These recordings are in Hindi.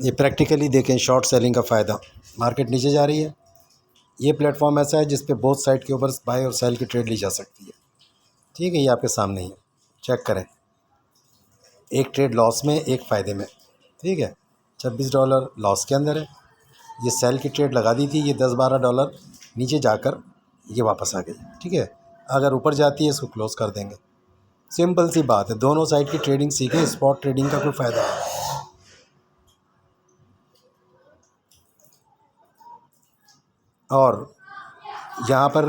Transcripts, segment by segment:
ये प्रैक्टिकली देखें शॉर्ट सेलिंग का फ़ायदा। मार्केट नीचे जा रही है, ये प्लेटफॉर्म ऐसा है जिस पे बोथ साइड के ऊपर बाय और सेल की ट्रेड ली जा सकती है। ठीक है, ये आपके सामने ही है, चेक करें। एक ट्रेड लॉस में, एक फ़ायदे में। ठीक है, $26 लॉस के अंदर है। ये सेल की ट्रेड लगा दी थी, ये $10-12 नीचे जाकर ये वापस आ गई। ठीक है, अगर ऊपर जाती है इसको क्लोज़ कर देंगे। सिंपल सी बात है, दोनों साइड की ट्रेडिंग सीखें, स्पॉट ट्रेडिंग का कोई फ़ायदा नहीं। और यहाँ पर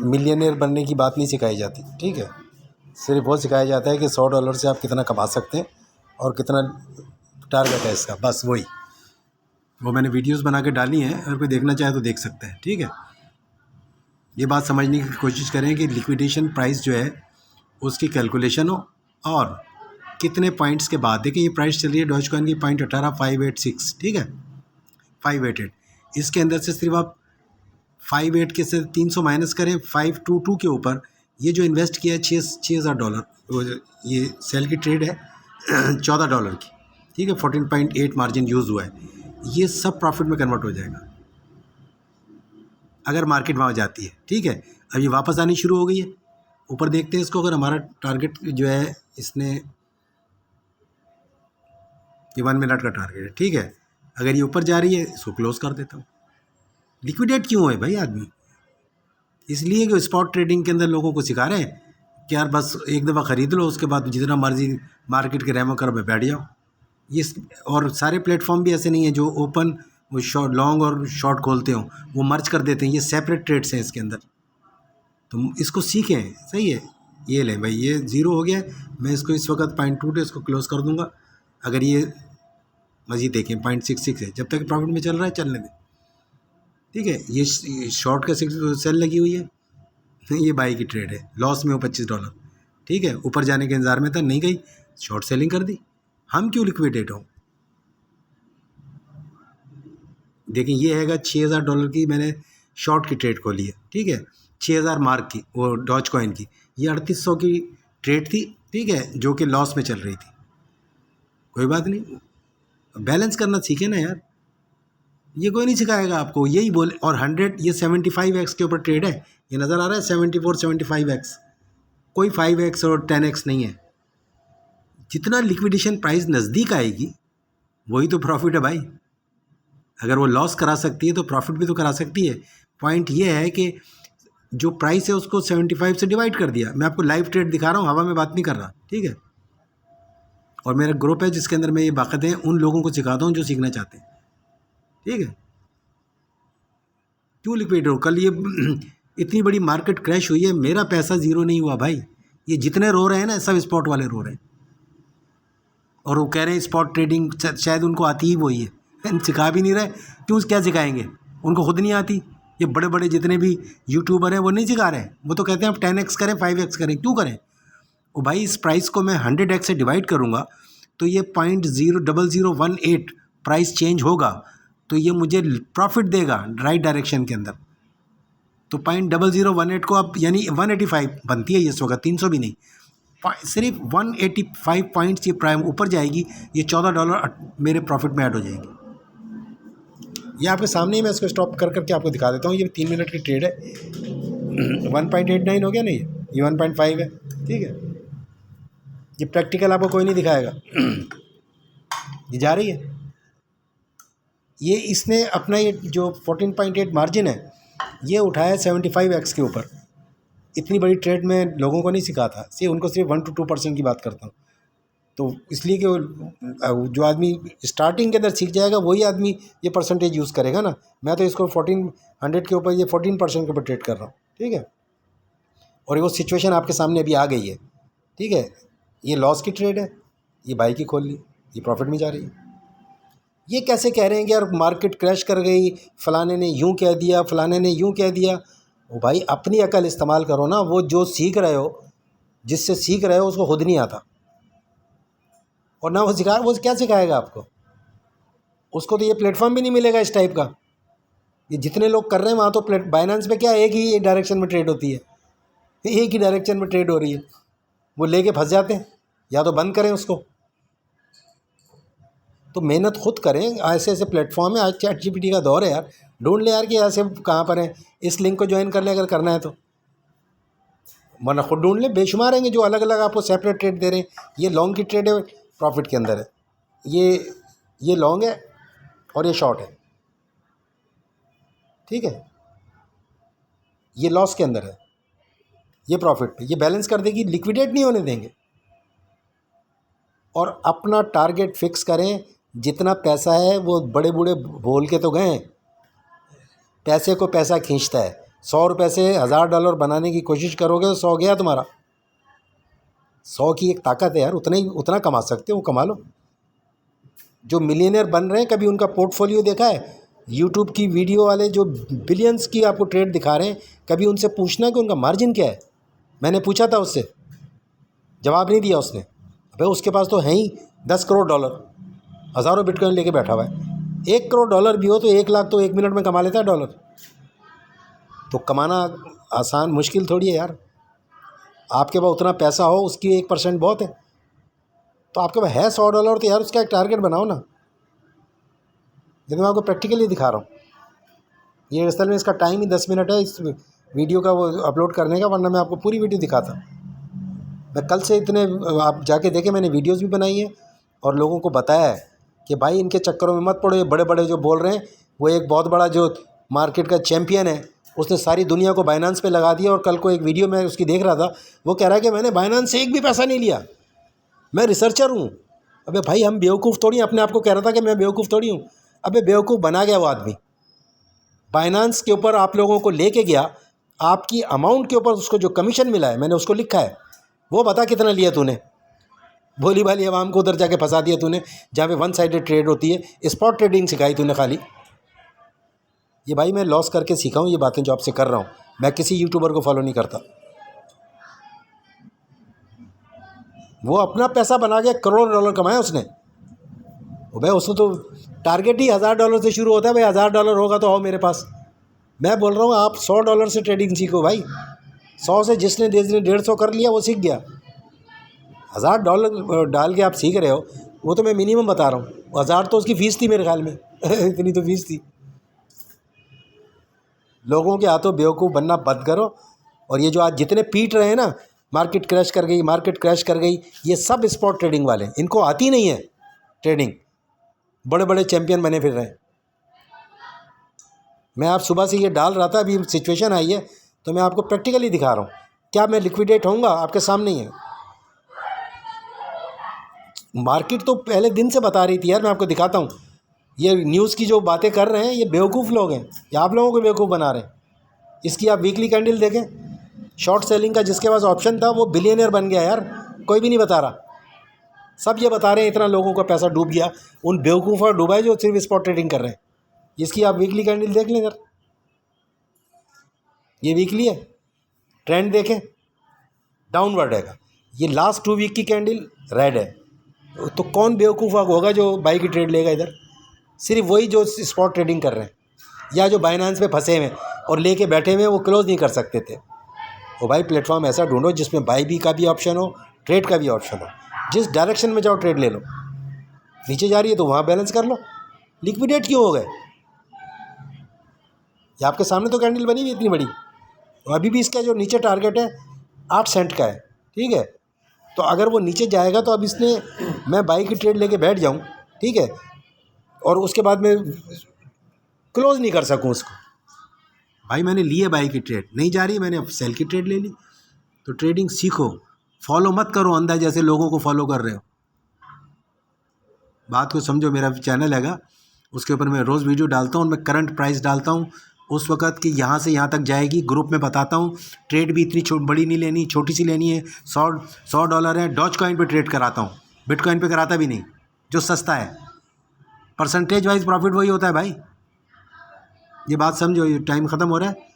मिलियनेयर बनने की बात नहीं सिखाई जाती। ठीक है, सिर्फ वो सिखाया जाता है कि $100 से आप कितना कमा सकते हैं और कितना टारगेट है इसका, बस वही। वो मैंने वीडियोस बना के डाली हैं, अगर कोई देखना चाहे तो देख सकते हैं। ठीक है, ये बात समझने की कोशिश करें कि लिक्विडेशन प्राइस जो है उसकी कैलकुलेशन हो, और कितने पॉइंट्स के बाद। देखिए ये प्राइस चल रही है डॉज कॉइन की 0.18586। ठीक है, 588। इसके अंदर से सिर्फ आप 58 के से 300 माइनस करें 522 के ऊपर, ये जो इन्वेस्ट किया है $6,000, ये सेल की ट्रेड है $14 की। ठीक है, 14.8 मार्जिन यूज़ हुआ है, ये सब प्रॉफिट में कन्वर्ट हो जाएगा अगर मार्केट वहाँ जाती है। ठीक है, अब ये वापस आनी शुरू हो गई है। ऊपर देखते हैं इसको, अगर हमारा टारगेट जो है इसने, ये 1 मिनट का टारगेट है। ठीक है, अगर ये ऊपर जा रही है इसको क्लोज कर देता हूँ। लिक्विडेट क्यों है भाई आदमी? इसलिए कि स्पॉट ट्रेडिंग के अंदर लोगों को सिखा रहे हैं कि यार बस एक दफ़ा ख़रीद लो, उसके बाद जितना मर्जी मार्केट के रहमो करम में बैठ जाओ। ये और सारे प्लेटफॉर्म भी ऐसे नहीं है जो ओपन वो शॉर्ट लॉन्ग और शॉर्ट खोलते हो, वो मर्ज कर देते हैं। ये सेपरेट ट्रेड्स हैं इसके अंदर, तो इसको सीखें। सही है, ये लें भाई, ये ज़ीरो हो गया है, मैं इसको इस वक्त 0.2 इसको क्लोज़ कर दूंगा। अगर ये मज़ीद देखें 0.66 है, जब तक प्रॉफिट में चल रहा है चलने दें। ठीक है, ये शॉर्ट का सेल लगी हुई है, ये बाई की ट्रेड है, लॉस में हो $25। ठीक है, ऊपर जाने के इंतज़ार में था, नहीं गई, शॉर्ट सेलिंग कर दी। हम क्यों लिक्विडेट हों? देखिए ये हैगा $6,000 की मैंने शॉर्ट की ट्रेड खोली है। ठीक है, 6,000 मार्क की, वो डॉज कॉइन की। ये 3800 की ट्रेड थी। ठीक है, जो कि लॉस में चल रही थी। कोई बात नहीं, बैलेंस करना सीखे ना यार, ये कोई नहीं सिखाएगा आपको। यही बोले, और 100, ये 75x के ऊपर ट्रेड है, ये नज़र आ रहा है 74-75x, कोई 5x और 10x नहीं है। जितना लिक्विडेशन प्राइस नज़दीक आएगी वही तो प्रॉफिट है भाई। अगर वो लॉस करा सकती है तो प्रॉफिट भी तो करा सकती है। पॉइंट ये है कि जो प्राइस है उसको 75 से डिवाइड कर दिया। मैं आपको लाइव ट्रेड दिखा रहा हूँ, हवा में बात नहीं कर रहा। ठीक है, और मेरा ग्रुप है जिसके अंदर मैं ये बाकायदे उन लोगों को सिखाता हूँ जो सीखना चाहते हैं। ठीक है, क्यों लिक्विडेट हो? कल ये इतनी बड़ी मार्केट क्रैश हुई है, मेरा पैसा ज़ीरो नहीं हुआ भाई। ये जितने रो रहे हैं ना, सब स्पॉट वाले रो रहे हैं, और वो कह रहे हैं स्पॉट ट्रेडिंग शायद उनको आती ही वही है, सिखा भी नहीं रहे। क्यों, क्या सिखाएंगे? उनको खुद नहीं आती। ये बड़े बड़े जितने भी यूट्यूबर हैं वो नहीं सिखा रहे हैं, वो तो कहते हैं आप 10x करें, 5x करें। क्यों करें? वो भाई इस प्राइस को मैं 100x से डिवाइड करूँगा तो ये 0.0018 प्राइस चेंज होगा, तो ये मुझे प्रॉफिट देगा राइट डायरेक्शन के अंदर। तो 0.0018 को आप, यानी 185 बनती है ये इस वक्त, 300 भी नहीं, सिर्फ 185 पॉइंट्स ये प्राइम ऊपर जाएगी, ये $14 मेरे प्रॉफिट में ऐड हो जाएंगे। ये आपके सामने ही मैं इसको स्टॉप कर करके आपको दिखा देता हूँ। ये 3 मिनट की ट्रेड है, 1.89 हो गया नहीं, ये 1.5 है। ठीक है, ये प्रैक्टिकल आपको कोई नहीं दिखाएगा। ये जा रही है, ये इसने अपना ये जो 14.8 मार्जिन है ये उठाया 75x के ऊपर। इतनी बड़ी ट्रेड में लोगों को नहीं सिखाता, उनको सिर्फ 1 to 2% की बात करता हूँ। तो इसलिए कि जो आदमी स्टार्टिंग के अंदर सीख जाएगा वही आदमी ये परसेंटेज यूज़ करेगा ना। मैं तो इसको 1400 के ऊपर, ये 14% के ऊपर ट्रेड कर रहा हूँ। ठीक है, और वो सिचुएशन आपके सामने अभी आ गई है। ठीक है, ये लॉस की ट्रेड है, ये बाई की खोल ली, ये प्रॉफिट में जा रही है। ये कैसे कह रहे हैं कि यार मार्केट क्रैश कर गई, फलाने ने यूँ कह दिया, फलाने ने यूँ कह दिया। वो भाई अपनी अकल इस्तेमाल करो ना। वो जो सीख रहे हो, जिससे सीख रहे हो, उसको खुद नहीं आता, और ना वो क्या सिखाएगा आपको? उसको तो ये प्लेटफॉर्म भी नहीं मिलेगा इस टाइप का। ये जितने लोग कर रहे हैं वहाँ तो बाइनेंस पे क्या एक ही डायरेक्शन में ट्रेड होती है, एक ही डायरेक्शन में ट्रेड हो रही है। वो लेके फंस जाते हैं, या तो बंद करें उसको। तो मेहनत खुद करें। ऐसे ऐसे प्लेटफॉर्म है, आज ChatGPT का दौर है यार, ढूंढ ले यार कि ऐसे कहाँ पर हैं, इस लिंक को ज्वाइन कर ले अगर करना है तो, वरना खुद ढूंढ ले। बेशुमार हैं जो अलग अलग आपको सेपरेट ट्रेड दे रहे हैं। ये लॉन्ग की ट्रेड है, प्रॉफिट के अंदर है, ये लॉन्ग है और ये शॉर्ट है, ठीक है, ये लॉस के अंदर है, ये प्रॉफिट पे, ये बैलेंस कर देगी, लिक्विडेट नहीं होने देंगे। और अपना टारगेट फिक्स करें, जितना पैसा है वो बड़े बूढ़े बोल के तो गए, पैसे को पैसा खींचता है। 100 रुपये से $1000 बनाने की कोशिश करोगे तो 100 गया तुम्हारा। 100 की एक ताकत है यार, उतना कमा सकते हो, कमा लो। जो मिलियनियर बन रहे हैं, कभी उनका पोर्टफोलियो देखा है? यूट्यूब की वीडियो वाले जो बिलियंस की आपको ट्रेड दिखा रहे हैं, कभी उनसे पूछना कि उनका मार्जिन क्या है। मैंने पूछा था उससे, जवाब नहीं दिया उसने। अबे उसके पास तो है ही $10 करोड़, हज़ारों बिटकॉइन लेके बैठा हुआ है। $1 करोड़ भी हो तो 1 लाख तो 1 मिनट में कमा लेता है डॉलर। तो कमाना आसान, मुश्किल थोड़ी है यार। आपके पास उतना पैसा हो, उसकी 1% बहुत है। तो आपके पास है $100 तो यार उसका एक टारगेट बनाओ ना। ये तो मैं आपको प्रैक्टिकली दिखा रहा हूँ। ये असल में इसका टाइम ही 10 मिनट है इस वीडियो का वो अपलोड करने का, वरना मैं आपको पूरी वीडियो दिखाता। मैं कल से इतने, आप जाके देखें, मैंने वीडियोस भी बनाई है और लोगों को बताया है कि भाई इनके चक्करों में मत पड़ो। ये बड़े बड़े जो बोल रहे हैं, वो एक बहुत बड़ा जो मार्केट का चैम्पियन है, उसने सारी दुनिया को बाइनेंस पे लगा दिया। और कल को एक वीडियो में उसकी देख रहा था, वो कह रहा है कि मैंने बाइनेंस से एक भी पैसा नहीं लिया, मैं रिसर्चर हूँ। अबे भाई हम बेवकूफ़ थोड़ी, अपने आप को कह रहा था कि मैं बेवकूफ़ थोड़ी हूँ। अबे बेवकूफ़ बना गया वो आदमी। बाइनेंस के ऊपर आप लोगों को लेके गया, आपकी अमाउंट के ऊपर उसको जो कमीशन मिला है, मैंने उसको लिखा है, वो बता कितना लिया तूने। भोली भाली आवाम को उधर जाके फंसा दिया तूने, जहाँ पे 1 साइडेड ट्रेड होती है। स्पॉट ट्रेडिंग सिखाई तूने खाली। ये भाई मैं लॉस करके सीखा हूँ ये बातें जो आपसे कर रहा हूँ। मैं किसी यूट्यूबर को फॉलो नहीं करता। वो अपना पैसा बना के $1 कमाया उसने। भाई उसको तो टारगेट ही $1000 से शुरू होता है। भाई $1000 होगा तो आओ मेरे पास। मैं बोल रहा हूँ आप $100 से ट्रेडिंग सीखो भाई। 100 से जिसने 150 कर लिया वो सीख गया। $1000 डाल के आप सीख रहे हो, वो तो मैं मिनिमम बता रहा हूँ। 1000 तो उसकी फ़ीस थी मेरे ख्याल में इतनी तो फ़ीस थी। लोगों के हाथों बेवकूफ़ बनना बंद करो। और ये जो आज जितने पीट रहे हैं ना, मार्केट क्रैश कर गई, मार्केट क्रैश कर गई, ये सब स्पॉट ट्रेडिंग वाले, इनको आती नहीं है ट्रेडिंग। बड़े बड़े चैम्पियन बने फिर रहे हैं। मैं आप सुबह से ये डाल रहा था, अभी सिचुएशन आई है तो मैं आपको प्रैक्टिकली दिखा रहा हूँ। क्या मैं लिक्विडेट होऊंगा? आपके सामने ही है। मार्केट तो पहले दिन से बता रही थी यार, मैं आपको दिखाता हूँ। ये न्यूज़ की जो बातें कर रहे हैं, ये बेवकूफ़ लोग हैं, ये आप लोगों को बेवकूफ़ बना रहे हैं। इसकी आप वीकली कैंडल देखें, शॉर्ट सेलिंग का जिसके पास ऑप्शन था वो बिलियनियर बन गया यार। कोई भी नहीं बता रहा, सब ये बता रहे हैं इतना लोगों का पैसा डूब गया। उन बेवकूफ़ और डूबा है जो सिर्फ स्पॉट ट्रेडिंग कर रहे हैं। इसकी आप वीकली कैंडल देख लें सर, ये वीकली है, ट्रेंड देखें, डाउनवर्ड है। ये लास्ट 2 वीक की कैंडल रेड है। तो कौन बेवकूफ़ होगा जो बाई की ट्रेड लेगा इधर? सिर्फ वही जो स्पॉट ट्रेडिंग कर रहे हैं या जो बाइनेंस पे फंसे हुए और लेके बैठे हुए, वो क्लोज़ नहीं कर सकते थे। वो भाई प्लेटफॉर्म ऐसा ढूंढो जिसमें बाई भी का भी ऑप्शन हो, ट्रेड का भी ऑप्शन हो। जिस डायरेक्शन में जाओ ट्रेड ले लो। नीचे जा रही है तो वहाँ बैलेंस कर लो। लिक्विडेट क्यों हो गए? ये आपके सामने तो कैंडल बनी हुई इतनी बड़ी, और अभी भी इसका जो नीचे टारगेट है 8 सेंट का है, ठीक है। तो अगर वो नीचे जाएगा तो अब इसने, मैं बाई की ट्रेड लेके बैठ जाऊँ, ठीक है, और उसके बाद में क्लोज़ नहीं कर सकूँ उसको। भाई मैंने ली है बाई की ट्रेड, नहीं जा रही, मैंने अब सेल की ट्रेड ले ली। तो ट्रेडिंग सीखो, फॉलो मत करो अंधा जैसे लोगों को फॉलो कर रहे हो। बात को समझो। मेरा चैनल हैगा, उसके ऊपर मैं रोज़ वीडियो डालता हूँ, मैं करंट प्राइस डालता हूँ उस वक्त कि यहाँ से यहाँ तक जाएगी। ग्रुप में बताता हूँ, ट्रेड भी इतनी बड़ी नहीं लेनी, छोटी सी लेनी है। $100 है, डॉज कॉइन पे ट्रेड कराता हूँ, बिटकॉइन पे कराता भी नहीं, जो सस्ता है। परसेंटेज वाइज प्रॉफिट वही होता है भाई। ये बात समझो। ये टाइम ख़त्म हो रहा है।